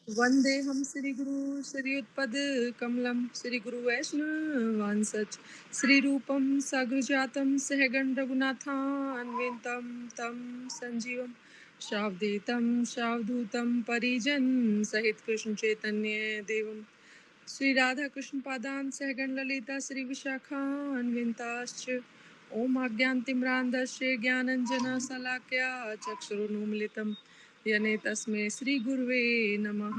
वंदेहम श्री गुरु श्रीयुतपद कमलम श्री गुरु वैष्णवांसच श्री रूपम सगृजातम सहगण रघुनाथान्वितम तम संजीवम शावदीतम शावधूतम परिजन सहित कृष्ण चैतन्य देवम श्री राधा कृष्ण पादान सहगण ललिता श्री विशाखान्विताश्च ओम अज्ञानतिम्रान्धस्य ज्ञानञ्जना शलाकया चक्षुरुन्मीलितं येन तस्मै श्री गुरुवे नमः।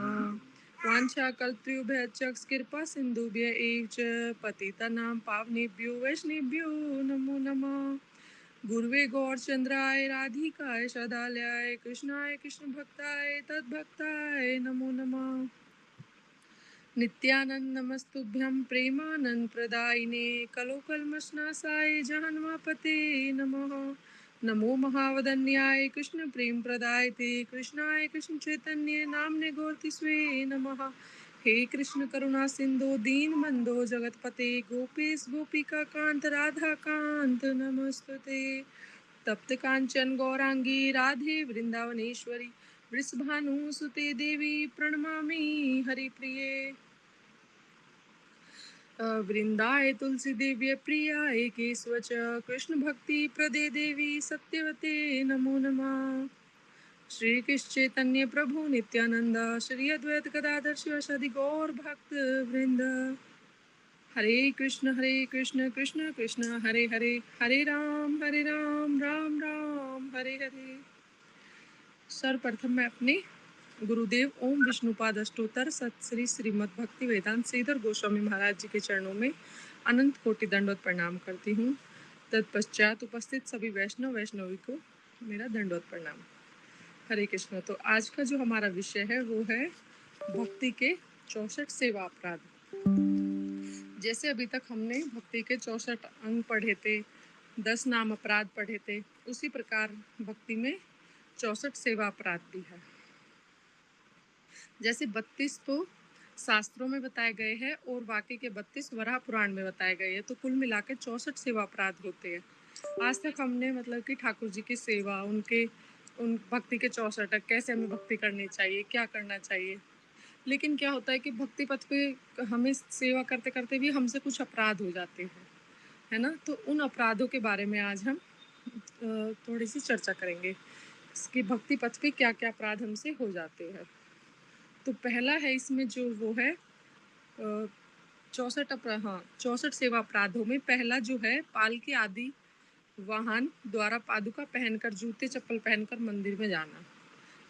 वाञ्छाकल्पतरुभ्यश्च कृपा सिन्धुभ्य एव च पतितानां पावनेभ्यो वैष्णवेभ्यो नमो नमः। गुरुवे गौरचंद्राय राधिकाय सदालयाय कृष्णाय कृष्ण भक्ताय तद्भक्ताय नमो नमः। नित्यानंद नमस्तुभ्यं प्रेमानंद प्रदायिने कलोकल्मषनाशाय जहन्मापते नमः। नमो महावदन्याय कृष्ण प्रेम प्रदायते कृष्णाय कृष्ण चैतन्य नामने गौरतिस्वे नमः। हे कृष्ण करुणा सिंधु दीन बंधो जगतपते गोपेश गोपिका कांत राधा कांत नमस्तुते। तप्त कांचन गौरांगी राधे वृंदावनेश्वरी वृषभानुसुते देवी प्रणमामि हरिप्रिये। वृंदाय तुलसी दिव्य प्रियाय केशवच कृष्ण भक्ति प्रदे देवी सत्यवते नमो नमः। श्री कृष्ण चैतन्य प्रभु नित्यानंद श्री अद्वैत गदाधर शिवासादि गौर भक्त वृंद। हरे कृष्ण कृष्ण कृष्ण हरे हरे हरे राम राम राम हरे हरे। सर्वप्रथम मैं अपने गुरुदेव ओम विष्णुपाद अष्टोत्तर सत श्री श्रीमद् भक्ति वेदांत श्रीधर गोस्वामी महाराज जी के चरणों में अनंत कोटि दंडवत प्रणाम करती हूँ। तत्पश्चात उपस्थित सभी वैष्णव वैष्णवी को मेरा दंडवत प्रणाम। हरे कृष्ण। तो आज का जो हमारा विषय है वो है भक्ति के 64 सेवा अपराध। जैसे अभी तक हमने भक्ति के 64 अंग पढ़े थे, 10 नाम अपराध पढ़े थे, उसी प्रकार भक्ति में 64 सेवा अपराध भी है। जैसे 32 तो शास्त्रों में बताए गए हैं और बाकी के 32 वराह पुराण में बताए गए हैं, तो कुल मिलाकर 64 सेवा अपराध होते हैं। आज तक हमने मतलब कि ठाकुर जी की सेवा, उन भक्ति के 64 कैसे हमें भक्ति करनी चाहिए, क्या करना चाहिए। लेकिन क्या होता है कि भक्ति पथ पे हमें सेवा करते करते भी हमसे कुछ अपराध हो जाते हैं, है ना। तो उन अपराधों के बारे में आज हम थोड़ी सी चर्चा करेंगे कि भक्ति पथ पे क्या क्या अपराध हमसे हो जाते हैं। तो पहला है इसमें जो वो है 64 सेवा अपराधों में पहला जो है पालकी आदि वाहन द्वारा पादुका पहनकर जूते चप्पल पहनकर मंदिर में जाना।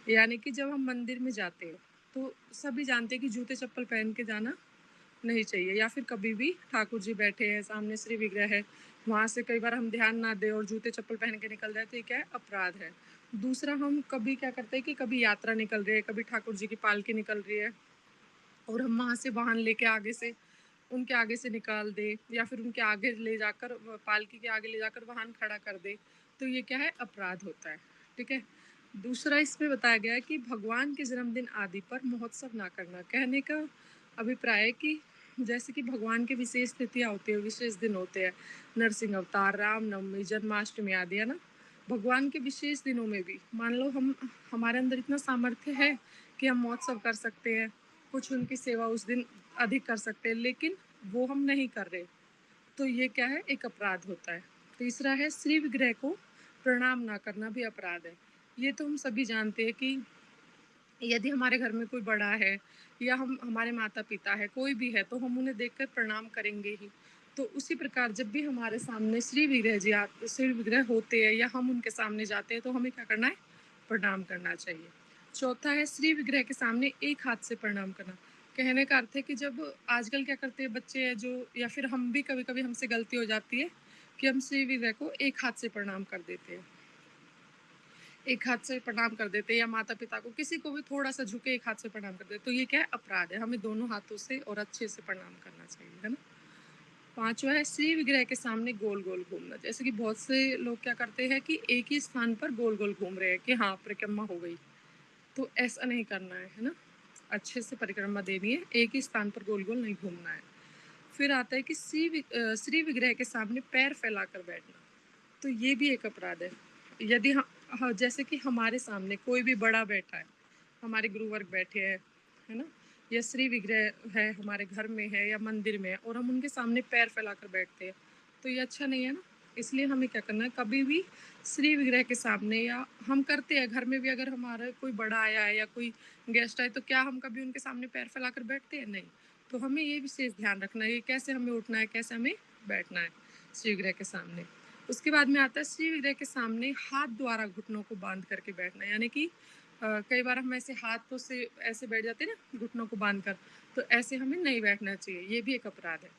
यानी कि जब हम मंदिर में जाते हैं तो सभी जानते हैं कि जूते चप्पल पहन के जाना नहीं चाहिए, या फिर कभी भी ठाकुर जी बैठे हैं, सामने श्री विग्रह है, वहाँ से कई बार हम ध्यान ना दें और जूते चप्पल पहन के निकल जाए तो ये क्या है, अपराध है। दूसरा, हम कभी क्या करते हैं कि कभी यात्रा निकल रही है, कभी ठाकुर जी की पालकी निकल रही है और हम वहाँ से वाहन लेके उनके आगे से निकाल दे, या फिर उनके आगे ले जाकर, पालकी के आगे ले जाकर वाहन खड़ा कर दे, तो ये क्या है, अपराध होता है। ठीक है। दूसरा इसमें बताया गया है कि भगवान के जन्मदिन आदि पर महोत्सव ना करना। कहने का अभिप्राय है कि जैसे कि भगवान की विशेष तिथियाँ होती है, विशेष दिन होते हैं, नरसिंह अवतार, रामनवमी, जन्माष्टमी आदि, है ना। भगवान के विशेष दिनों में भी मान लो हमारे अंदर इतना सामर्थ्य है कि हम महोत्सव कर सकते हैं, कुछ उनकी सेवा उस दिन अधिक कर सकते हैं, लेकिन वो हम नहीं कर रहे, तो ये क्या है, एक अपराध होता है। तीसरा है श्री विग्रह को प्रणाम ना करना भी अपराध है। ये तो हम सभी जानते हैं कि यदि हमारे घर में कोई बड़ा है या हमारे माता पिता है, कोई भी है, तो हम उन्हें देखकर प्रणाम करेंगे ही। तो उसी प्रकार जब भी हमारे सामने श्री विग्रह होते हैं या हम उनके सामने जाते हैं तो हमें क्या करना है, प्रणाम करना चाहिए। चौथा है श्री विग्रह के सामने एक हाथ से प्रणाम करना। कहने का अर्थ है कि जब आजकल क्या करते हैं बच्चे हैं जो, या फिर हम भी कभी कभी हमसे गलती हो जाती है कि हम श्री विग्रह को एक हाथ से प्रणाम कर देते हैं, एक हाथ से प्रणाम कर देते, या माता पिता को, किसी को भी थोड़ा सा झुके एक हाथ से प्रणाम कर देते, तो ये क्या है, अपराध है। हमें दोनों हाथों से और अच्छे से प्रणाम करना चाहिए, है ना। पांचवा है श्री विग्रह के सामने गोल गोल घूमना। जैसे कि बहुत से लोग क्या करते हैं कि एक ही स्थान पर गोल गोल घूम रहे हैं कि हाँ परिक्रमा हो गई, तो ऐसा नहीं करना है ना। अच्छे से परिक्रमा देनी है, एक ही स्थान पर गोल गोल नहीं घूमना है। फिर आता है कि श्री विग्रह के सामने पैर फैलाकर बैठना, तो ये भी एक अपराध है। यदि जैसे कि हमारे सामने कोई भी बड़ा बैठा है हमारे गुरुवर्ग बैठे हैं, है ना, या श्री विग्रह है हमारे घर में है या मंदिर में है और हम उनके सामने पैर फैलाकर बैठते हैं, तो ये अच्छा नहीं है ना। इसलिए हमें क्या करना है, कभी भी श्री विग्रह के सामने, या हम करते हैं घर में भी, अगर हमारा कोई बड़ा आया है या कोई गेस्ट आए तो क्या हम कभी उनके सामने पैर फैलाकर बैठते हैं? नहीं। तो हमें ये विशेष ध्यान रखना है कैसे हमें उठना है, कैसे हमें बैठना है श्री विग्रह के सामने। उसके बाद में आता है श्री विग्रह के सामने हाथ द्वारा घुटनों को बांध करके बैठना, यानी कि कई बार हम ऐसे हाथों से ऐसे बैठ जाते हैं ना घुटनों को बांध कर, तो ऐसे हमें नहीं बैठना चाहिए, ये भी एक अपराध है।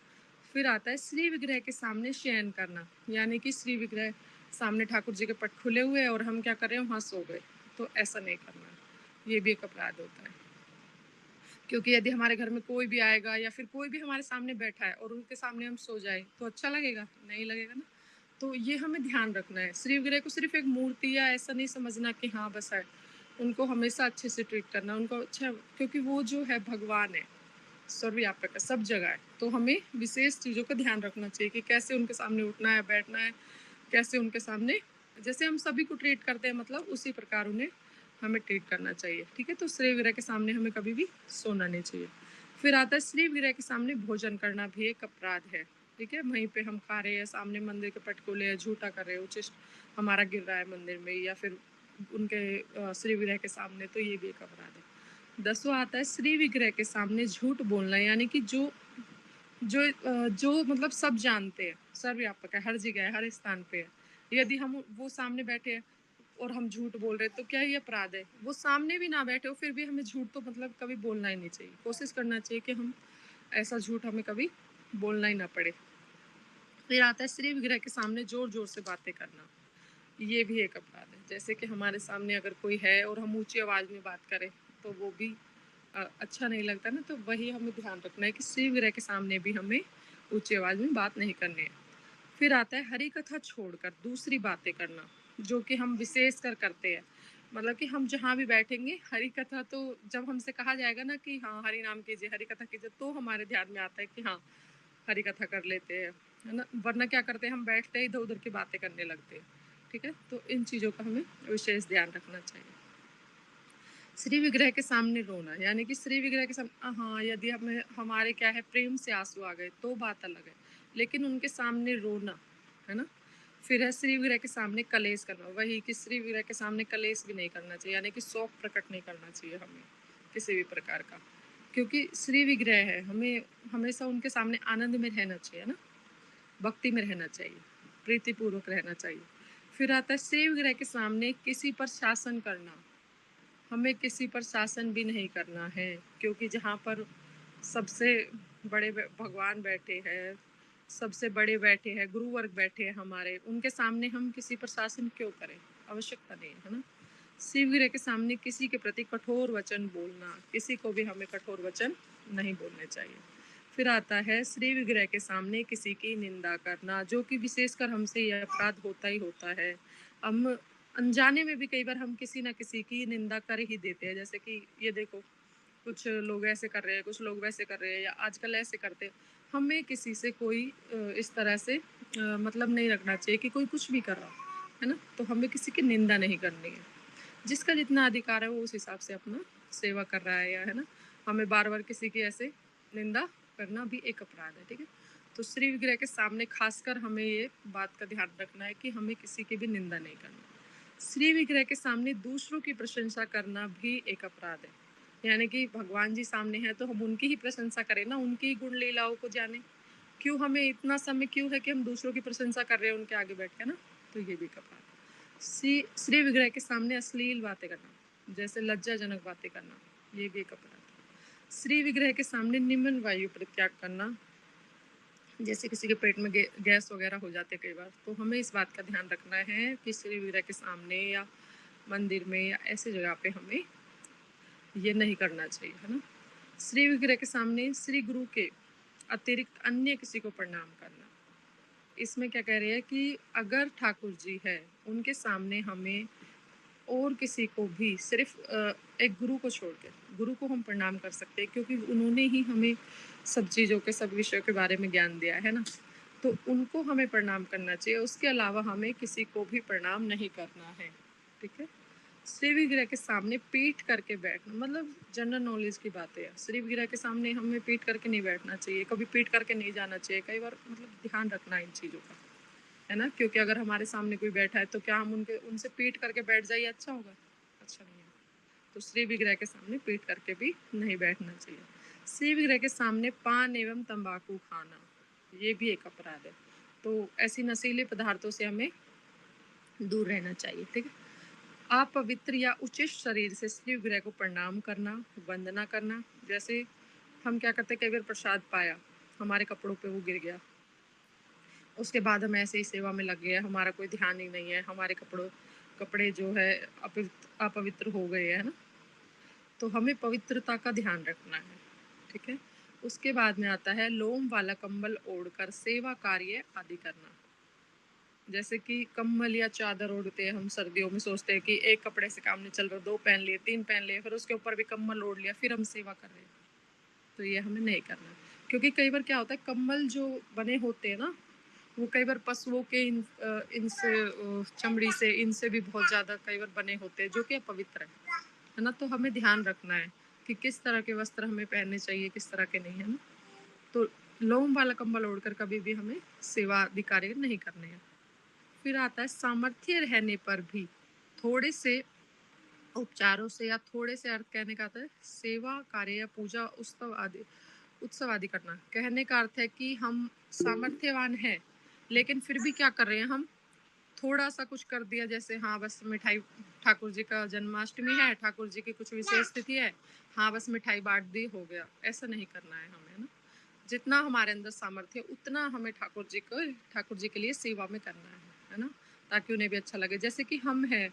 फिर आता है श्री विग्रह के सामने शयन करना, यानी कि श्री विग्रह सामने ठाकुर जी के पट खुले हुए हैं और हम क्या कर रहे हैं, वहाँ सो गए, तो ऐसा नहीं करना, ये भी एक अपराध होता है। क्योंकि यदि हमारे घर में कोई भी आएगा या फिर कोई भी हमारे सामने बैठा है और उनके सामने हम सो जाए तो अच्छा लगेगा? नहीं लगेगा ना। तो ये हमें ध्यान रखना है, श्री विग्रह को सिर्फ एक मूर्ति या ऐसा नहीं समझना कि हाँ बस है, उनको हमेशा अच्छे से ट्रीट करना, उनको अच्छा, क्योंकि वो जो है भगवान है, सर्वव्यापक है, सब जगह है, तो हमें विशेष चीज़ों का ध्यान रखना चाहिए कि कैसे उनके सामने उठना है, बैठना है, कैसे उनके सामने, जैसे हम सभी को ट्रीट करते हैं मतलब उसी प्रकार उन्हें हमें ट्रीट करना चाहिए, ठीक है। तो श्री विग्रह के सामने हमें कभी भी सोना नहीं चाहिए। फिर आता है श्री विग्रह के सामने भोजन करना भी एक अपराध है, ठीक है। वहीं पे हम खा रहे हैं, सामने मंदिर के पट को ले झूठा कर रहे हैं, उचिष्ट हमारा गिर रहा है मंदिर में या फिर उनके श्री विग्रह के सामने, तो ये भी एक अपराध है। 10वां आता है श्री विग्रह के सामने झूठ बोलना, यानी कि जो जो जो मतलब सब जानते हैं, सर्वव्यापक है, हर जगह है, हर स्थान पे है, यदि हम वो सामने बैठे हैं और हम झूठ बोल रहे हैं तो क्या ये अपराध है? वो सामने भी ना बैठे हो फिर भी हमें झूठ तो मतलब कभी बोलना ही नहीं चाहिए, कोशिश करना चाहिए कि हम ऐसा झूठ हमें कभी बोलना ही ना पड़े। फिर आता है श्री विग्रह के सामने जोर जोर से बातें करना, ये भी एक अपराध है। जैसे कि हमारे सामने अगर कोई है और हम ऊंची आवाज में बात करें तो वो भी अच्छा नहीं लगता ना, तो वही हमें ध्यान रखना है कि श्री विग्रह के सामने भी हमें ऊंची आवाज में बात नहीं करनी है। फिर आता है हरी कथा छोड़कर दूसरी बातें करना, जो कि हम विशेष कर करते हैं, मतलब कि हम जहाँ भी बैठेंगे हरी कथा, तो जब हमसे कहा जाएगा ना कि हाँ हरि नाम कीजिए, हरी कथा कीजिए, तो हमारे ध्यान में आता है कि हाँ हरी कथा कर लेते हैं, है ना। वरना क्या करते हैं, हम बैठते ही इधर उधर की बातें करने लगते हैं, ठीक है। तो इन चीज़ों का हमें विशेष ध्यान रखना चाहिए। श्री विग्रह के सामने रोना, यानी कि श्री विग्रह के सामने, हाँ यदि हमें हमारे क्या है प्रेम से आंसू आ गए तो बात अलग है, लेकिन उनके सामने रोना, है ना। फिर है श्री विग्रह के सामने कलेश करना, वही कि श्री विग्रह के सामने कलेश भी नहीं करना चाहिए, यानी कि शौक प्रकट नहीं करना चाहिए हमें किसी भी प्रकार का, क्योंकि श्री विग्रह है, हमें हमेशा उनके सामने आनंद में रहना चाहिए ना, भक्ति में रहना चाहिए, प्रीतिपूर्वक रहना चाहिए। फिर आता है श्री विग्रह के सामने किसी पर शासन करना, हमें किसी पर शासन भी नहीं करना है, क्योंकि जहाँ पर सबसे बड़े भगवान बैठे हैं, सबसे बड़े बैठे हैं, गुरु वर्ग बैठे हैं हमारे, उनके सामने हम किसी पर शासन क्यों करें, आवश्यकता नहीं है ना। शिव विग्रह के सामने किसी के प्रति कठोर वचन बोलना, किसी को भी हमें कठोर वचन नहीं बोलने चाहिए। फिर आता है श्री विग्रह के सामने किसी की निंदा करना, जो कि विशेषकर हमसे यह अपराध होता ही होता है। हम अनजाने में भी कई बार हम किसी ना किसी की निंदा कर ही देते हैं, जैसे कि ये देखो कुछ लोग ऐसे कर रहे हैं, कुछ लोग वैसे कर रहे हैं, या आजकल ऐसे करते हैं। हमें किसी से कोई इस तरह से मतलब नहीं रखना चाहिए कि कोई कुछ भी कर रहा है ना, तो हमें किसी की निंदा नहीं करनी है। जिसका जितना अधिकार है वो उस हिसाब से अपना सेवा कर रहा है, या है ना, हमें बार बार किसी की ऐसे निंदा करना भी एक अपराध है, ठीक है। तो श्री विग्रह के सामने खासकर हमें ये बात का ध्यान रखना है कि हमें किसी की भी निंदा नहीं करनी। श्री विग्रह के सामने दूसरों की प्रशंसा करना भी एक अपराध है, यानी कि भगवान जी सामने हैं तो हम उनकी ही प्रशंसा करें ना, उनकी गुण लीलाओं को जाने, क्यों हमें इतना समय क्यों है कि हम दूसरों की प्रशंसा कर रहे हैं उनके आगे बैठ के ना, तो ये भी एक अपराध है। श्री विग्रह के सामने अश्लील बातें करना, जैसे लज्जाजनक बातें करना, ये भी एक अपराध है। श्री विग्रह के सामने निम्न वायु परित्याग करना, जैसे किसी के पेट में गैस वगैरह हो जाते कई बार, तो हमें इस बात का ध्यान रखना है कि श्री विग्रह के सामने या मंदिर में या ऐसी जगह पे हमें ये नहीं करना चाहिए, है ना। श्री विग्रह के सामने श्री गुरु के अतिरिक्त अन्य किसी को प्रणाम करना, इसमें क्या कह रहे हैं कि अगर ठाकुर जी है उनके सामने हमें और किसी को भी सिर्फ एक गुरु को छोड़ के गुरु को हम प्रणाम कर सकते हैं, क्योंकि उन्होंने ही हमें सब चीज़ों के सब विषयों के बारे में ज्ञान दिया है ना, तो उनको हमें प्रणाम करना चाहिए, उसके अलावा हमें किसी को भी प्रणाम नहीं करना है, ठीक है। श्री ग्रह के सामने पीठ करके बैठना, मतलब जनरल नॉलेज की बात है। श्री ग्रह के सामने हमें पीठ करके नहीं बैठना चाहिए, कभी पीठ करके नहीं जाना चाहिए। कई बार मतलब ध्यान रखना इन चीज़ों का, है ना, क्योंकि अगर हमारे सामने कोई बैठा है तो क्या हम उनसे पीठ करके बैठ जाइए, अच्छा होगा? अच्छा नहीं है। तो श्री विग्रह के सामने पीठ करके भी नहीं बैठना चाहिए। श्री विग्रह के सामने पान एवं तंबाकू खाना, ये भी एक अपराध है। तो ऐसी नशीले पदार्थों से हमें दूर रहना चाहिए, ठीक है। अपवित्र या उचित शरीर से श्री विग्रह को प्रणाम करना, वंदना करना। जैसे हम क्या करते, कई बार प्रसाद पाया, हमारे कपड़ों पे वो गिर गया, उसके बाद हम ऐसे ही सेवा में लग गए, हमारा कोई ध्यान ही नहीं है, हमारे कपड़े जो है अपवित्र हो गए, है ना। तो हमें पवित्रता का ध्यान रखना है, ठीक है। उसके बाद में आता है लोम वाला कंबल ओढ़कर सेवा कार्य आदि करना। जैसे कि कंबल या चादर ओढ़ते हैं हम सर्दियों में, सोचते हैं कि एक कपड़े से काम नहीं चल रहा, 2 पहन लिए, 3 पहन लिए, फिर उसके ऊपर भी कंबल ओढ़ लिया, फिर हम सेवा कर रहे हैं। तो ये हमें नहीं करना, क्योंकि कई बार क्या होता है, कंबल जो बने होते हैं ना, वो कई बार पशुओं के इनसे चमड़ी से, इनसे भी बहुत ज़्यादा कई बार बने होते हैं, जो कि अपवित्र है ना। तो हमें ध्यान रखना है कि किस तरह के वस्त्र हमें पहनने चाहिए, किस तरह के नहीं, है ना। तो लोम वाला कंबल ओढ़कर कभी भी हमें सेवा आदि कार्य नहीं करने हैं। फिर आता है सामर्थ्य रहने पर भी थोड़े से उपचारों से, या थोड़े से अर्थ कहने का आता है सेवा कार्य या पूजा उत्सव आदि करना। कहने का अर्थ है कि हम सामर्थ्यवान हैं, लेकिन फिर भी क्या कर रहे हैं हम, थोड़ा सा कुछ कर दिया, जैसे हाँ बस मिठाई, ठाकुर जी का जन्माष्टमी है, ठाकुर जी की कुछ विशेष तिथि है, हाँ बस मिठाई बांट दी, हो गया, ऐसा नहीं करना है हमें ना। जितना हमारे अंदर सामर्थ्य है उतना हमें ठाकुर जी के लिए सेवा में करना है ना, ताकि उन्हें भी अच्छा लगे। जैसे कि हम हैं,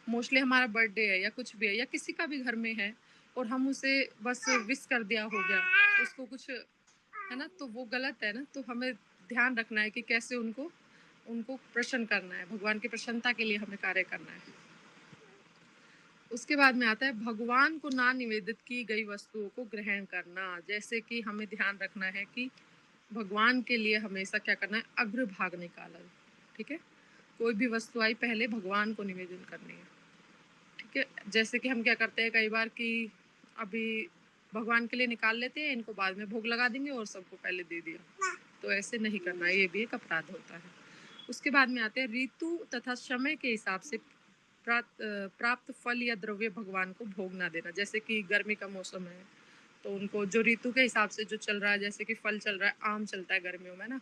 मोस्टली हमारा बर्थडे है या कुछ भी है या किसी का भी घर में है, और हम उसे बस विश कर दिया, हो गया, उसको कुछ, है ना, तो वो गलत है ना। तो हमें ध्यान रखना है कि कैसे उनको उनको प्रसन्न करना है, भगवान की प्रसन्नता के लिए हमें कार्य करना है। उसके बाद में आता है भगवान को ना निवेदित की गई वस्तुओं को ग्रहण करना। जैसे कि हमें ध्यान रखना है कि भगवान के लिए हमेशा क्या करना है, अग्रभाग निकाला, ठीक है। कोई भी वस्तु आई पहले भगवान को निवेदन करनी है, ठीक है। जैसे कि हम क्या करते हैं कई बार कि अभी भगवान के लिए निकाल लेते हैं, इनको बाद में भोग लगा देंगे और सबको पहले दे दिया, तो ऐसे नहीं करना, ये भी एक अपराध होता है। उसके बाद में आते हैं ऋतु तथा समय के हिसाब से प्राप्त फल या द्रव्य भगवान को भोग ना देना। जैसे कि गर्मी का मौसम है, तो उनको जो ऋतु के हिसाब से जो चल रहा है, जैसे कि फल चल रहा है, आम चलता है गर्मियों में ना,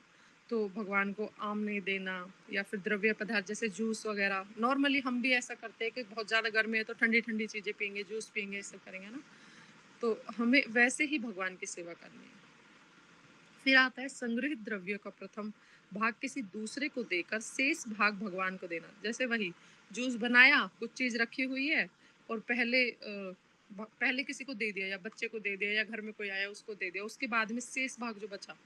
तो भगवान को आम नहीं देना। या फिर द्रव्य पदार्थ जैसे जूस वगैरह, नॉर्मली हम भी ऐसा करते हैं कि बहुत ज़्यादा गर्मी है तो ठंडी ठंडी चीज़ें पियेंगे, जूस पियेंगे, ये सब करेंगे ना। तो हमें वैसे ही भगवान की सेवा करनी है। फिर आता है संग्रहित द्रव्यों का प्रथम भाग किसी दूसरे को देकर शेष भाग भगवान को देना। जैसे वही जूस बनाया, कुछ चीज़ रखी हुई है, और पहले किसी को दे दिया, या बच्चे को दे दिया, या घर में कोई आया उसको दे दिया, उसके बाद में शेष भाग जो बचा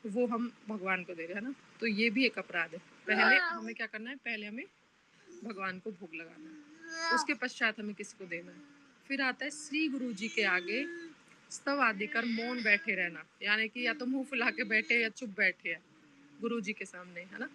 वो हम भगवान को दे रहे हैं ना। तो ये भी एक अपराध है। पहले हमें क्या करना है, पहले हमें भगवान को भोग लगाना है, उसके पश्चात हमें किसी को देना है। फिर आता है श्री गुरु जी के आगे स्तव आदि कर मौन बैठे रहना, यानी कि या तो मुंह फुला के बैठे या चुप बैठे हैं गुरु जी के सामने, है ना,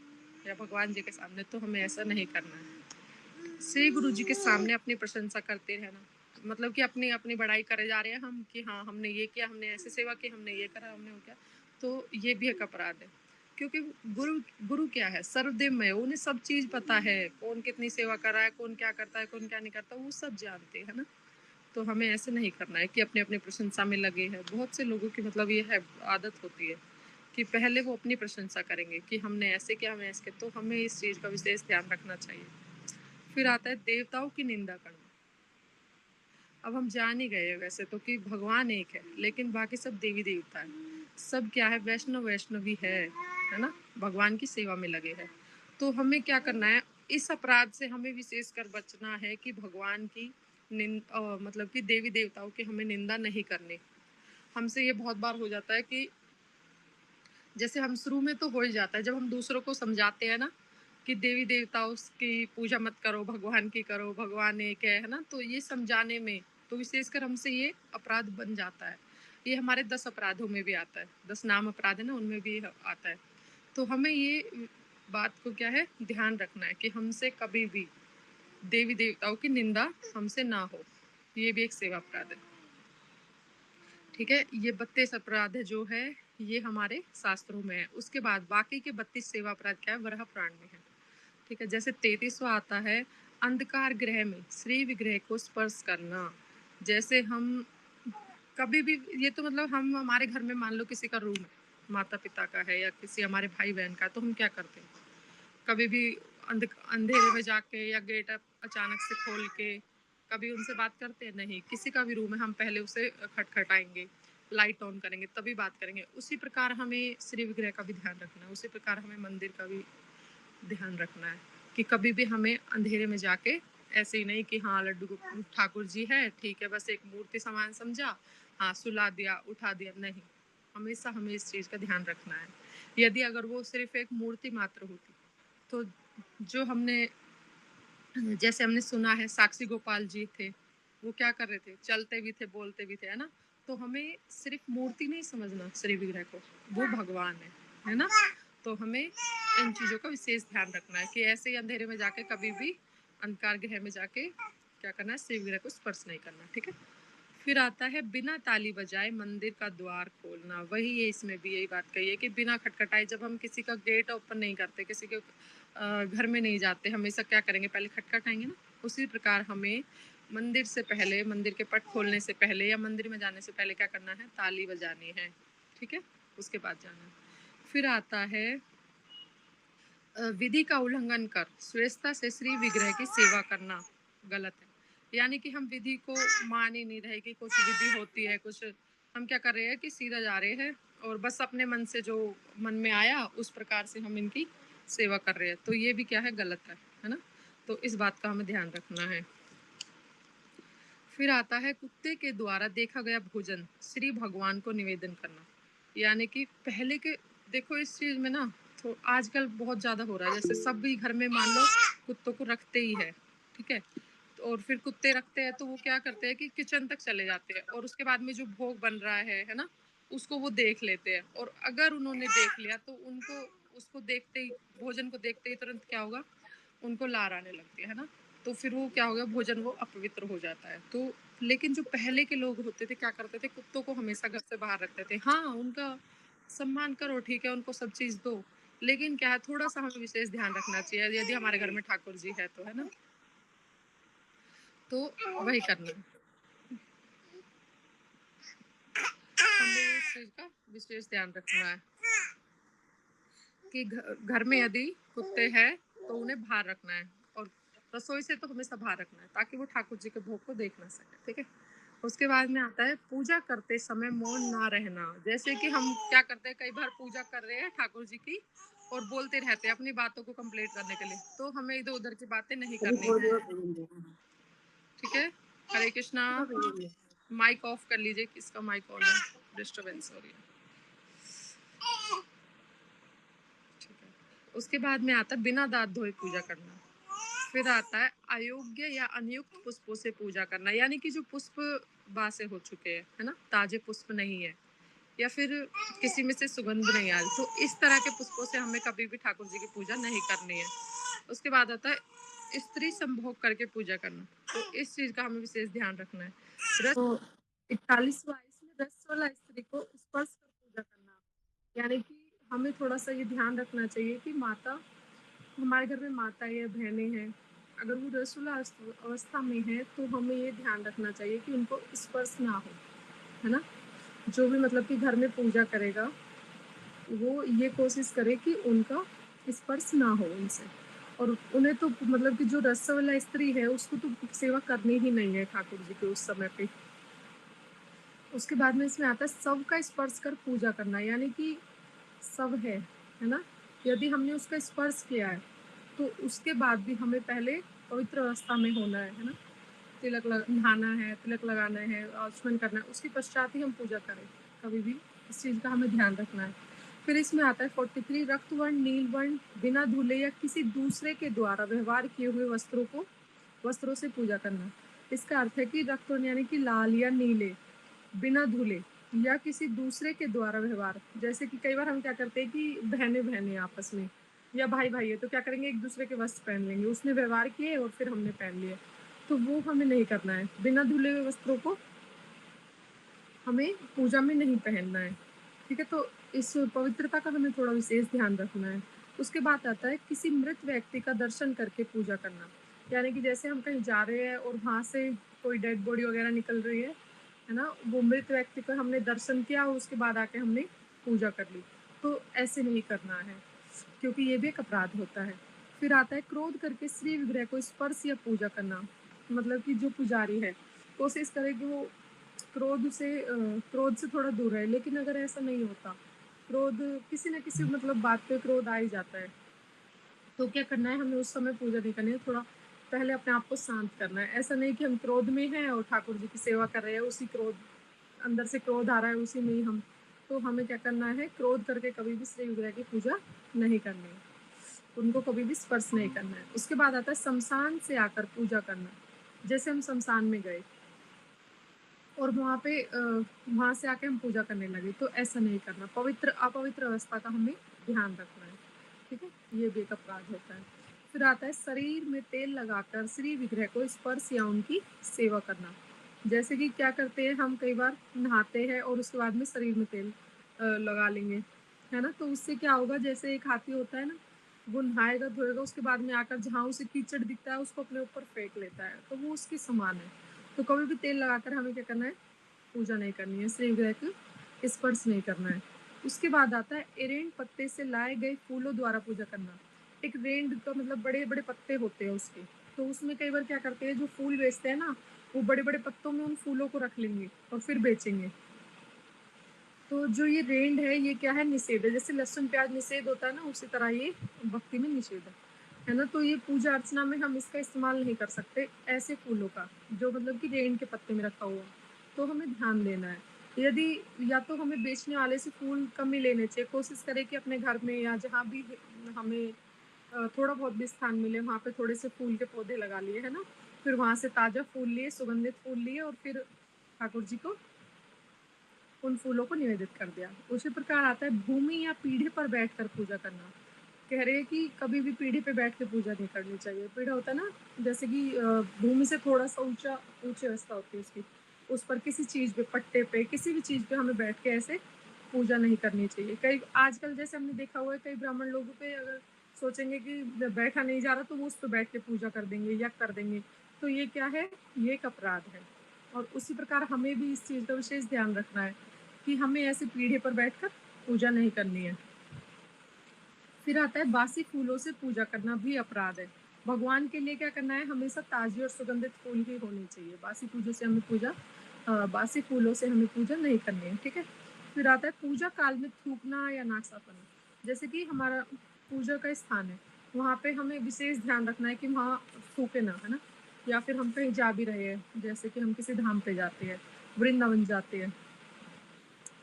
या भगवान जी के सामने। तो हमें ऐसा नहीं करना है। श्री गुरु जी के सामने अपनी प्रशंसा करते रहना, मतलब कि अपनी अपनी बड़ाई करे जा रहे हैं हम कि हाँ हमने ये किया, हमने ऐसे सेवा की, हमने ये करा, हमने वो किया। तो ये भी एक अपराध है, क्योंकि गुरु गुरु क्या है, सर्वदेवमय, उन्हें सब चीज पता है, कौन कितनी सेवा कर रहा है, कौन क्या करता है, कौन क्या नहीं करता, वो सब जानते हैं ना। तो हमें ऐसे नहीं करना है कि अपने अपने प्रशंसा में लगे हैं। बहुत से लोगों की मतलब ये है, आदत होती है कि पहले वो अपनी प्रशंसा करेंगे कि हमने ऐसे किया, हमें ऐसे किया। तो हमें इस चीज़ का विशेष ध्यान रखना चाहिए। फिर आता है देवताओं की निंदा करना। अब हम जान ही गए वैसे तो कि भगवान एक है, लेकिन बाकी सब देवी देवता है। सब क्या है, वैष्णवी है ना, भगवान की सेवा में लगे हैं। तो हमें क्या करना है, इस अपराध से हमें विशेष कर बचना है कि भगवान की मतलब कि देवी देवताओं की हमें निंदा नहीं करनी। हमसे ये बहुत बार हो जाता है कि जैसे हम शुरू में तो हो ही जाता है, जब हम दूसरों को समझाते हैं ना कि देवी देवताओं की पूजा मत करो, भगवान की करो, भगवान एक है ना, तो ये समझाने में तो विशेषकर हमसे ये अपराध बन जाता है। ये हमारे 10 अपराधों में भी आता है, 10 नाम अपराध है ना, उनमें भी आता है। तो हमें ये बात को क्या है, ध्यान रखना है कि हमसे कभी भी देवी देवताओं की निंदा हमसे ना हो, ये भी एक सेवा अपराध है। ठीक है, ये 32 अपराध है जो है ये हमारे शास्त्रों में है। उसके बाद बाकी के 32 सेवा अपराध क्या है, वराह पुराण में है। ठीक है, जैसे 33वां आता है अंधकार गृह में श्री विग्रह को स्पर्श करना। जैसे हम कभी भी, ये तो मतलब हम हमारे घर में मान लो किसी का रूम है, माता पिता का है या किसी हमारे भाई बहन का, तो हम क्या करते हैं, कभी भी अंधेरे में जाके या गेट अचानक से खोल के कभी उनसे बात करते हैं? नहीं। किसी का भी रूम है, हम पहले उसे खटखटाएंगे, लाइट ऑन करेंगे, तभी बात करेंगे। उसी प्रकार हमें श्री विग्रह का भी ध्यान रखना है, उसी प्रकार हमें मंदिर का भी ध्यान रखना है कि कभी भी हमें अंधेरे में जाके ऐसे ही नहीं कि हाँ लड्डू ठाकुर जी है, ठीक है, बस एक मूर्ति समान समझा, हाँ सुला दिया, उठा दिया, नहीं। हमेशा हमें इस चीज़ का ध्यान रखना है। यदि अगर वो सिर्फ एक मूर्ति मात्र होती, तो जो हमने जैसे हमने सुना है साक्षी गोपाल जी थे, वो क्या कर रहे थे, चलते भी थे, बोलते भी थे, है ना। तो हमें सिर्फ मूर्ति नहीं समझना श्री विग्रह को, वो भगवान है ना। तो हमें इन चीज़ों का विशेष ध्यान रखना है कि ऐसे ही अंधेरे में जाके कभी भी अंधकार गृह में जाके क्या करना है, श्री विग्रह को स्पर्श नहीं करना। ठीक है, फिर आता है बिना ताली बजाए मंदिर का द्वार खोलना। वही है, इसमें भी यही बात कही है कि बिना खटखटाए जब हम किसी का गेट ओपन नहीं करते, किसी के घर में नहीं जाते, हमेशा क्या करेंगे, पहले खटखटाएंगे ना। उसी प्रकार हमें मंदिर से पहले, मंदिर के पट खोलने से पहले या मंदिर में जाने से पहले क्या करना है, ताली बजानी है। ठीक है, उसके बाद जाना है। फिर आता है विधि का उल्लंघन कर स्वेच्छता से श्री विग्रह की सेवा करना गलत है। यानी कि हम विधि को मान ही नहीं रहे कि कुछ विधि होती है, कुछ हम क्या कर रहे हैं कि सीधा जा रहे हैं और बस अपने मन से जो मन में आया उस प्रकार से हम इनकी सेवा कर रहे हैं, तो ये भी क्या है, गलत है ना। तो इस बात का हमें ध्यान रखना है। फिर आता है कुत्ते के द्वारा देखा गया भोजन श्री भगवान को निवेदन करना। यानी कि पहले के, देखो इस चीज में ना, तो आजकल बहुत ज्यादा हो रहा है, जैसे सब भी घर में मान लो कुत्तों को रखते ही है। ठीक है, और फिर कुत्ते रखते हैं तो वो क्या करते हैं कि किचन तक चले जाते हैं और उसके बाद में जो भोग बन रहा है ना, उसको वो देख लेते हैं। और अगर उन्होंने देख लिया तो उनको उसको देखते ही, भोजन को देखते ही तुरंत क्या होगा, उनको लार आने लगती है ना। तो फिर वो क्या हो गया, भोजन वो अपवित्र हो जाता है। तो लेकिन जो पहले के लोग होते थे क्या करते थे, कुत्तों को हमेशा घर से बाहर रखते थे। हाँ, उनका सम्मान करो, ठीक है, उनको सब चीज दो, लेकिन क्या है, थोड़ा सा हमें विशेष ध्यान रखना चाहिए यदि हमारे घर में ठाकुर जी है तो, है ना। तो वही करना है, हमें इस चीज का विशेष ध्यान रखना है कि घर में यदि कुत्ते हैं तो उन्हें बाहर रखना है, और रसोई से तो हमेशा बाहर रखना है ताकि वो ठाकुर जी के भोग को देख ना सके। ठीक है, उसके बाद में आता है पूजा करते समय मौन ना रहना। जैसे कि हम क्या करते हैं, कई बार पूजा कर रहे हैं ठाकुर जी की और बोलते रहते हैं अपनी बातों को कंप्लीट करने के लिए, तो हमें इधर उधर की बातें नहीं करनी है। ठीक है, हरे कृष्णा। माइक ऑफ कर लीजिए, किसका माइक ऑन है, डिस्टरबेंस हो रही है। ठीक है, उसके बाद में आता है बिना दांत धोए पूजा करना। फिर आता है अयोग्य या अनियुक्त पुष्पों से पूजा करना। यानी कि जो पुष्प बासे हो चुके हैं, है ना, ताजे पुष्प नहीं है, या फिर किसी में से सुगंध नहीं आ रही, तो इस तरह के पुष्पों से हमें कभी भी ठाकुर जी की पूजा नहीं करनी है। उसके बाद आता है स्त्री संभोग करके पूजा करना। तो इस चीज का हमें विशेष ध्यान रखना है। तो 41वां, इसमें रस वाला स्त्री को स्पर्श कर पूजा करना। यानी कि हमें थोड़ा सा ये ध्यान रखना चाहिए कि माता, हमारे घर में माता या बहनें हैं, अगर वो रसोला अवस्था में है तो हमें ये ध्यान रखना चाहिए कि उनको स्पर्श ना हो, है ना। जो भी मतलब कि घर में पूजा करेगा वो ये कोशिश करे कि उनका स्पर्श ना हो उनसे, और उन्हें तो मतलब कि जो रस वाला स्त्री है उसको तो सेवा करनी ही नहीं है ठाकुर जी के उस समय पे। उसके बाद में इसमें आता है सबका स्पर्श कर पूजा करना। यानी कि सब है ना, यदि हमने उसका स्पर्श किया है तो उसके बाद भी हमें पहले पवित्र अवस्था में होना है ना। तिलक नहाना है, तिलक लगाना है, आचमन करना है, उसके पश्चात ही हम पूजा करें कभी भी। इस चीज़ का हमें ध्यान रखना है। फिर इसमें आता है 43 रक्त वर्ण, नील वर्ण, बिना धुले या किसी दूसरे के द्वारा व्यवहार किए हुए वस्त्रों से पूजा करना। इसका अर्थ है कि रक्त वर्ण यानी कि लाल या नीले, बिना धुले या किसी दूसरे के द्वारा व्यवहार। जैसे कि कई बार हम क्या करते हैं कि बहने बहने आपस में या भाई-भाई है तो क्या करेंगे, एक-दूसरे के वस्त्र पहन लेंगे। उसने व्यवहार किए और फिर हमने पहन लिए। तो वो हमें नहीं करना है। बिना धुले हुए वस्त्रों को हमें पूजा में नहीं पहनना है। ठीक है? तो इस पवित्रता का हमें थोड़ा विशेष ध्यान रखना है। उसके बाद आता है किसी मृत व्यक्ति का दर्शन करके पूजा करना। यानी कि जैसे हम कहीं जा रहे हैं और वहाँ से कोई डेड बॉडी वग़ैरह निकल रही है ना? वो मृत व्यक्ति का हमने दर्शन किया और उसके बाद आके हमने पूजा कर ली। तो ऐसे नहीं करना है, क्योंकि ये भी एक अपराध होता है। फिर आता है क्रोध करके श्री विग्रह को स्पर्श या पूजा करना। मतलब कि जो पुजारी है, कोशिश करे कि वो क्रोध से थोड़ा दूर रहे, लेकिन अगर ऐसा नहीं होता, क्रोध किसी न किसी मतलब बात पे क्रोध आ ही जाता है, तो क्या करना है, हमें उस समय पूजा नहीं करनी है, थोड़ा पहले अपने आप को शांत करना है। ऐसा नहीं कि हम क्रोध में हैं और ठाकुर जी की सेवा कर रहे हैं, उसी क्रोध अंदर से क्रोध आ रहा है, उसी में ही हम, तो हमें क्या करना है, क्रोध करके कभी भी श्री विग्रह की पूजा नहीं करनी है, उनको कभी भी स्पर्श नहीं करना है। उसके बाद आता है शमशान से आकर पूजा करना। जैसे हम शमशान में गए और वहाँ से आके हम पूजा करने लगे, तो ऐसा नहीं करना। अपवित्र अवस्था का हमें ध्यान रखना है, ठीक है? ये भी एक अपराध होता है। फिर आता है शरीर में तेल लगाकर श्री विग्रह को स्पर्श या उनकी सेवा करना। जैसे कि क्या करते हैं, हम कई बार नहाते हैं और उसके बाद में शरीर में तेल लगा लेंगे, है ना? तो उससे क्या होगा, जैसे एक हाथी होता है ना, वो नहाएगा, धोएगा, उसके बाद में आकर जहाँ उसे कीचड़ दिखता है, उसको अपने ऊपर फेंक लेता है, तो वो उसके समान है। तो कभी भी तेल लगाकर हमें क्या करना है, पूजा नहीं करनी है, श्री विग्रह को स्पर्श नहीं करना है। उसके बाद आता है एरेंड पत्ते से लाए गए फूलों द्वारा पूजा करना। एक रेंड का मतलब बड़े-बड़े पत्ते होते हैं उसके, तो उसमें कई बार क्या करते हैं, जो फूल बेचते हैं ना, वो बड़े-बड़े पत्तों में उन फूलों को रख लेंगे और फिर बेचेंगे। तो जो ये रेंड है, ये क्या है, निषेध है। जैसे लहसुन प्याज निषेध होता है ना, उसी तरह ये भक्ति में निषेध है ना? तो ये पूजा अर्चना में हम इसका इस्तेमाल नहीं कर सकते, ऐसे फूलों का, जो मतलब कि रेंड के पत्ते में रखा हुआ, तो हमें ध्यान देना है। यदि या तो हमें बेचने वाले से फूल कम ही लेने चाहिए, कोशिश करें कि अपने घर में या जहाँ भी हमें थोड़ा बहुत भी स्थान मिले, वहाँ पे थोड़े से फूल के पौधे लगा लिए, है ना? फिर वहाँ से ताज़ा फूल लिए, सुगंधित फूल लिए और फिर ठाकुर जी को उन फूलों को निवेदित कर दिया। उसी प्रकार आता है भूमि या पीढ़े पर बैठकर पूजा करना। कह रहे हैं कि कभी भी पीढ़े पे बैठ के पूजा नहीं करनी चाहिए। पीढ़ा होता है ना, जैसे कि भूमि से थोड़ा-सा ऊँची अवस्था होती है उसकी। उस पर किसी चीज़ पे, पट्टे पे, किसी भी चीज़ पे हमें बैठ के ऐसे पूजा नहीं करनी चाहिए। कई आजकल जैसे हमने देखा हुआ है, कई ब्राह्मण लोगों पे अगर सोचेंगे कि बैठा नहीं जा रहा, तो वो उस पे बैठ के पूजा कर देंगे या कर देंगे। तो ये क्या है? ये एक अपराध है। और उसी प्रकार हमें भी इस चीज़ का विशेष ध्यान रखना है कि हमें ऐसे पीढ़े पर बैठकर पूजा नहीं करनी है। फिर आता है बासी फूलों से पूजा करना भी अपराध है। भगवान के लिए क्या करना है, हमेशा ताज़ी और सुगंधित फूल ही होने चाहिए। बासी फूलों से हमें पूजा नहीं करनी है, ठीक है? फिर आता है पूजा काल में थूकना या नाक साफना। जैसे कि हमारा पूजा का स्थान है, वहाँ पे हमें विशेष ध्यान रखना है कि वहाँ थूके ना, है ना? या फिर हम कहीं जा भी रहे हैं, जैसे कि हम किसी धाम पे जाते हैं, वृंदावन जाते हैं,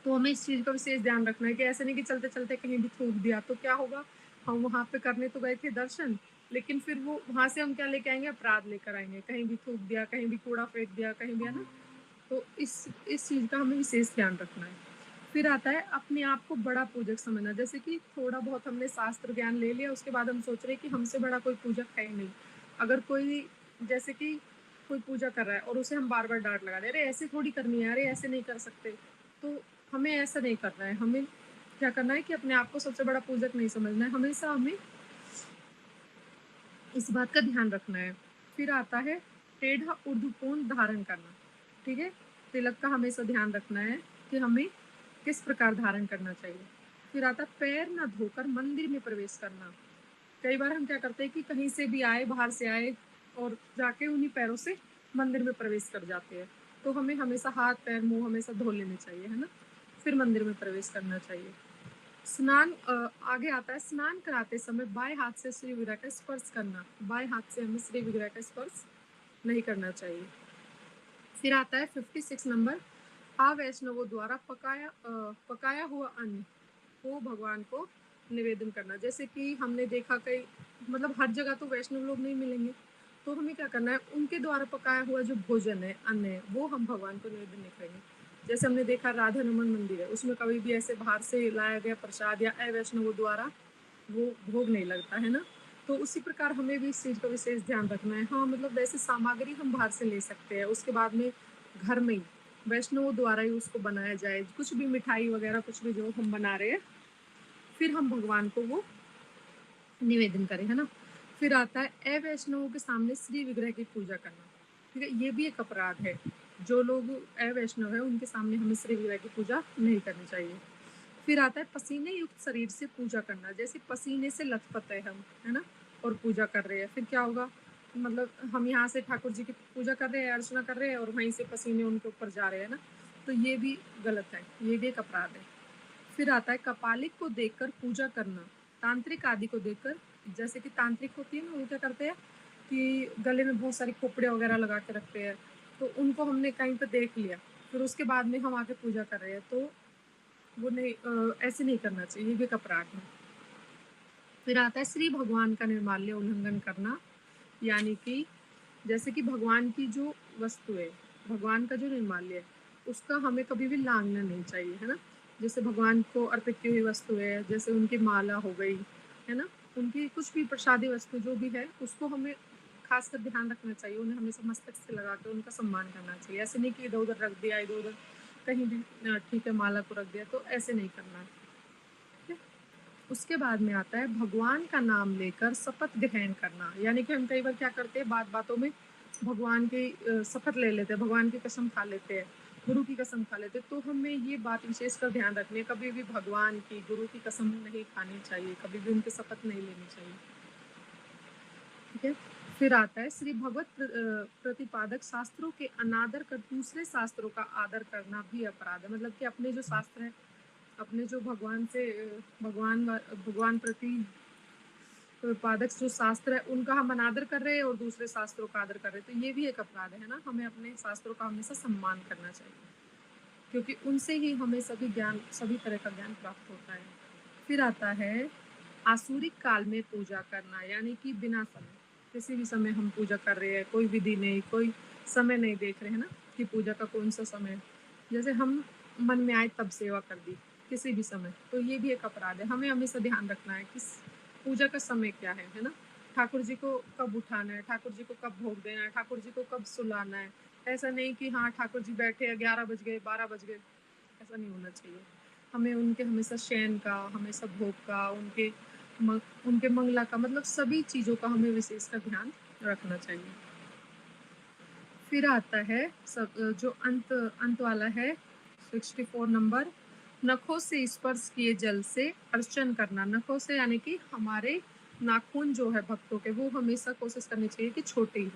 तो हमें इस चीज़ का विशेष ध्यान रखना है कि ऐसे नहीं कि चलते-चलते कहीं भी थूक दिया, तो क्या होगा, हम वहाँ पे करने तो गए थे दर्शन, लेकिन फिर वो वहाँ से हम क्या लेके आएँगे, अपराध लेकर आएँगे। कहीं भी थूक दिया, कहीं भी कूड़ा फेंक दिया, कहीं भी, है ना? तो इस चीज़ का हमें विशेष ध्यान रखना है। फिर आता है अपने आप को बड़ा पूजक समझना। जैसे कि थोड़ा बहुत हमने शास्त्र ज्ञान ले लिया, उसके बाद हम सोच रहे हैं कि हमसे बड़ा कोई पूजक है ही नहीं। अगर कोई, जैसे कि कोई पूजा कर रहा है और उसे हम बार-बार डाँट लगा रहे हैं, "अरे! ऐसे थोड़ी करनी है, अरे! ऐसे नहीं कर सकते।" तो हमें ऐसा नहीं करना है। हमें क्या करना है कि अपने आप को सबसे बड़ा पूजक नहीं समझना है। हमेशा हमें इस बात का ध्यान रखना है। फिर आता है टेढ़ा ऊर्ध्वकोण धारण करना, ठीक है? तिलक का हमेशा ध्यान रखना है कि हमें किस प्रकार धारण करना चाहिए। फिर आता है पैर ना धोकर मंदिर में प्रवेश करना। कई बार हम क्या करते हैं कि कहीं से भी आए, बाहर से आए और जाके उन्हीं पैरों से मंदिर में प्रवेश कर जाते हैं। तो हमें हमेशा हाथ, पैर, मुँह हमेशा धो लेने चाहिए, है ना? फिर मंदिर में प्रवेश करना चाहिए। आगे आता है स्नान कराते समय बाएँ हाथ से श्री विग्रह का स्पर्श करना। बाएँ हाथ से हमें श्री विग्रह का स्पर्श नहीं करना चाहिए। फिर आता है 56 नंबर, वैष्णवों द्वारा पकाया हुआ अन्न को भगवान को निवेदन करना। जैसे कि हमने देखा कई, मतलब हर जगह तो वैष्णव लोग नहीं मिलेंगे, तो हमें क्या करना है, उनके द्वारा पकाया हुआ जो भोजन है, अन्न है, वो हम भगवान को निवेदन नहीं करेंगे। जैसे हमने देखा राधा रमन मंदिर है, उसमें कभी भी ऐसे बाहर से लाया गया प्रसाद या अवैष्णवों द्वारा वो भोग नहीं लगता, है ना? तो उसी प्रकार हमें भी इस चीज़ का विशेष ध्यान रखना है। हाँ, मतलब वैसे सामग्री हम बाहर से ले सकते हैं, उसके बाद में घर में ही वैष्णव द्वारा ही उसको बनाया जाए, कुछ भी मिठाई वगैरह कुछ भी जो हम बना रहे हैं, फिर हम भगवान को वो निवेदन करें, है ना? फिर आता है अवैष्णवों के सामने श्री विग्रह की पूजा करना, ठीक है? ये भी एक अपराध है। जो लोग अवैष्णव है उनके सामने हमें श्री विग्रह की पूजा नहीं करनी चाहिए। फिर आता है पसीने युक्त शरीर से पूजा करना, जैसे पसीने से लथपथ है हम, है ना? और पूजा कर रहे हैं, फिर क्या होगा? मतलब हम यहाँ से ठाकुर जी की पूजा कर रहे हैं, अर्चना कर रहे हैं और वहीं से पसीने उनके ऊपर जा रहे हैं ना, तो ये भी गलत है, ये भी एक अपराध है। फिर आता है कपालिक को देखकर पूजा करना, तांत्रिक आदि को देखकर, जैसे कि तांत्रिक होती है ना, वो क्या करते हैं कि गले में बहुत सारी खोपड़े वगैरह लगा के रखते हैं, तो उनको हमने कहीं पे देख लिया, फिर उसके बाद में हम आके पूजा कर रहे हैं, तो वो नहीं, ऐसे नहीं करना चाहिए, ये भी एक अपराध है। फिर आता है श्री भगवान का निर्माल्य उल्लंघन करना, यानी कि जैसे कि भगवान की जो वस्तु है, भगवान का जो निर्माल्य है, उसका हमें कभी भी लांघना नहीं चाहिए, है ना? जैसे भगवान को अर्पित की हुई वस्तु है, जैसे उनकी माला हो गई, है ना? उनकी कुछ भी प्रसादी वस्तु जो भी है, उसको हमें खासकर ध्यान रखना चाहिए, उन्हें हमेशा मस्तक से लगा के उनका सम्मान करना चाहिए। ऐसे नहीं कि इधर उधर रख दिया, इधर उधर कहीं भी ठीक है माला को रख दिया, तो ऐसे नहीं करना है, ठीक है? उसके बाद में आता है भगवान का नाम लेकर शपथ ग्रहण करना, यानी कि हम कई बार क्या करते हैं, बात बातों में भगवान की शपथ ले लेते हैं, भगवान की कसम खा लेते हैं, गुरु की कसम खा लेते हैं, तो हमें ये बात विशेष कर ध्यान रखनी है, कभी भी भगवान की गुरु की कसम नहीं खानी चाहिए, कभी भी उनकी शपथ नहीं लेनी चाहिए, ठीक है? फिर आता है श्री भगवत प्रतिपादक शास्त्रों के अनादर कर दूसरे शास्त्रों का आदर करना भी अपराध है। मतलब कि अपने जो शास्त्र है, अपने जो भगवान से भगवान प्रति पादक जो शास्त्र है उनका हम अनादर कर रहे हैं और दूसरे शास्त्रों का आदर कर रहे हैं, तो ये भी एक अपराध है ना। हमें अपने शास्त्रों का हमेशा सम्मान करना चाहिए, क्योंकि उनसे ही हमें सभी तरह का ज्ञान प्राप्त होता है। फिर आता है आसुरिक काल में पूजा करना, यानी कि बिना समय, किसी भी समय हम पूजा कर रहे हैं, कोई विधि नहीं, कोई समय नहीं देख रहे हैं ना कि पूजा का कौन सा समय, जैसे हम मन में आए तब सेवा कर दी किसी भी समय, तो ये भी एक अपराध है। हमें हमेशा ध्यान रखना है कि पूजा का समय क्या है ना? ठाकुर जी को कब उठाना है, ठाकुर जी को कब भोग देना है, ठाकुर जी को कब सुलाना है। ऐसा नहीं कि हाँ ठाकुर जी बैठे हैं, 11 बज गए, 12 बज गए, ऐसा नहीं होना चाहिए। हमें उनके हमेशा शयन का, हमेशा भोग का, उनके मंगला का, मतलब सभी चीज़ों का हमें विशेष का ध्यान रखना चाहिए। फिर आता है सब जो अंत वाला है 64 नंबर, नखों से स्पर्श किए जल से अर्चन करना। नखों से यानी कि हमारे नाखून जो है भक्तों के, वो हमेशा कोशिश करनी चाहिए कि छोटे ही,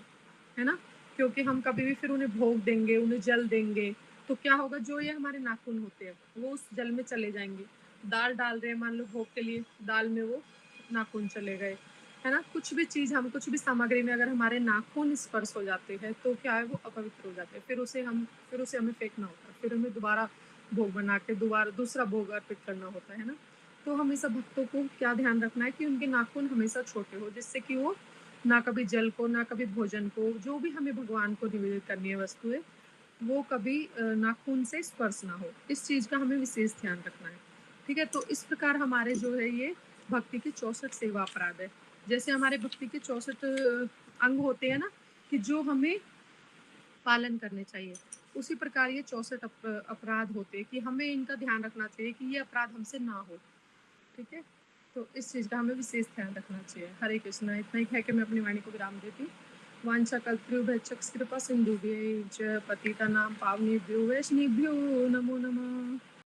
है ना? क्योंकि हम कभी भी फिर उन्हें भोग देंगे, उन्हें जल देंगे, तो क्या होगा, जो ये हमारे नाखून होते हैं वो उस जल में चले जाएंगे। दाल डाल रहे हैं मान लो भोग के लिए, दाल में वो नाखून चले गए, है ना? कुछ भी चीज़, हम कुछ भी सामग्री में अगर हमारे नाखून स्पर्श हो जाते हैं तो क्या है, वो अपवित्र हो जाते हैं, फिर उसे हमें फेंकना होता है, फिर हमें दोबारा भोग बना के दोबारा दूसरा भोग अर्पित करना होता है ना? तो हमेशा भक्तों को क्या ध्यान रखना है कि उनके नाखून हमेशा छोटे हो, जिससे कि वो ना कभी जल को, ना कभी भोजन को, जो भी हमें भगवान को निवेदित करनी है वस्तुएं, वो कभी नाखून से स्पर्श ना हो। इस चीज़ का हमें विशेष ध्यान रखना है, ठीक है? तो इस प्रकार हमारे जो है ये भक्ति के 64 सेवा अपराध है। जैसे हमारे भक्ति के 64 अंग होते हैं ना, कि जो हमें पालन करने चाहिए, उसी प्रकार ये 64 अपराध होते हैं कि हमें इनका ध्यान रखना चाहिए कि ये अपराध हमसे ना हो, ठीक है? तो इस चीज़ का हमें विशेष ध्यान रखना चाहिए। हरे कृष्णा। इतना ही कह के मैं अपनी वाणी को विराम देती हूँ। वांछा कल्पतरुभ्यश्च कृपा सिन्धुभ्यश्च पतितानां पावनेभ्यो वैष्णवेभ्यो नमो नमः।